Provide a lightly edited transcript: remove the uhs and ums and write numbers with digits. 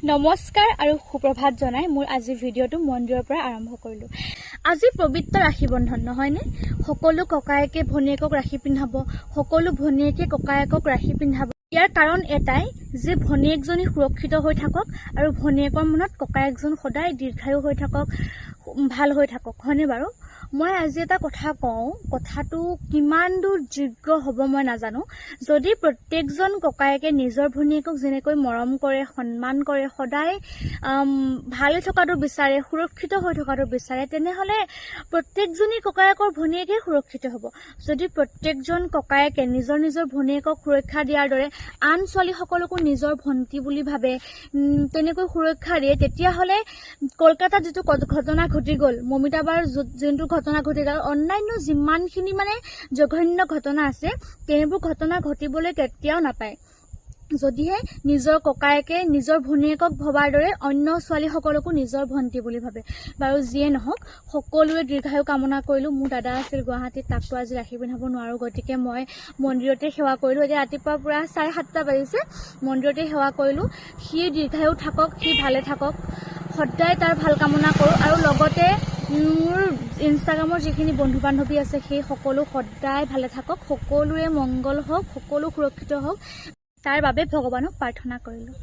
নমস্কাৰ আৰু সুপ্ৰভাত জনাই মোৰ আজি ভিডিঅ'টো মন্দিৰৰ পৰা আৰম্ভ কৰিলোঁ। আজি পবিত্ৰ ৰাখী বন্ধন নহয়নে? সকলো ককায়েকে ভনীয়েকক ৰাখী পিন্ধাব, সকলো ভনীয়েকে ককায়েকক ৰাখী পিন্ধাব। ইয়াৰ কাৰণ এটাই যে ভনীয়েকজনী সুৰক্ষিত হৈ থাকক আৰু ভনীয়েকৰ মনত ককায়েকজন সদায় দীৰ্ঘায়ু হৈ থাকক, ভাল হৈ থাকক, হয়নে বাৰু? মই আজি এটা কথা কওঁ, কথাটো কিমান দূৰ যোগ্য হ'ব মই নাজানো। যদি প্ৰত্যেকজন ককায়েকে নিজৰ ভনীয়েকক যেনেকৈ মৰম কৰে, সন্মান কৰে, সদায় ভাল থকাটো বিচাৰে, সুৰক্ষিত হৈ থকাটো বিচাৰে, তেনেহ'লে প্ৰত্যেকজনী ককায়েকৰ ভনীয়েকে সুৰক্ষিত হ'ব। যদি প্ৰত্যেকজন ককায়েকে নিজৰ নিজৰ ভনীয়েকক সুৰক্ষা দিয়াৰ দৰে আন ছোৱালীসকলকো নিজৰ ভণ্টি বুলি ভাবে, তেনেকৈ সুৰক্ষা দিয়ে, তেতিয়াহ'লে কলকাতাত যিটো ঘটনা ঘটি গ'ল, মমিতাবাৰ যোনটো ঘটনা ঘটি গ'ল, অন্যান্য যিমানখিনি জঘন্য ঘটনা আছে, তেনেবোৰ ঘটনা ঘটিবলৈ কেতিয়াও নাপায়। যদিহে নিজৰ ককায়েকে নিজৰ ভনীয়েকক ভবাৰ দৰে অন্য ছোৱালীসকলকো নিজৰ ভণ্টি বুলি ভাবে। বাৰু যিয়ে নহওক, সকলোৱে দীৰ্ঘায়ু কামনা কৰিলোঁ। মোৰ দাদা আছিল গুৱাহাটীত, তাকতো আজি ৰাখি পিন্ধাব নোৱাৰোঁ, গতিকে মই মন্দিৰতে সেৱা কৰিলোঁ। এতিয়া ৰাতিপুৱা পুৰা 7:30 বাজিছে, মন্দিৰতে সেৱা কৰিলোঁ। সি দীৰ্ঘায়ু থাকক, সি ভালে থাকক, সদায় তাৰ ভাল কামনা কৰোঁ। আৰু লগতে মোৰ ইনষ্টাগ্ৰামৰ যিখিনি বন্ধু বান্ধৱী আছে, সেই সকলো সদায় ভালে থাকক, সকলোৰে মংগল হওক, সকলো সুৰক্ষিত হওক, তাৰ বাবে ভগৱানক প্ৰাৰ্থনা কৰিলোঁ।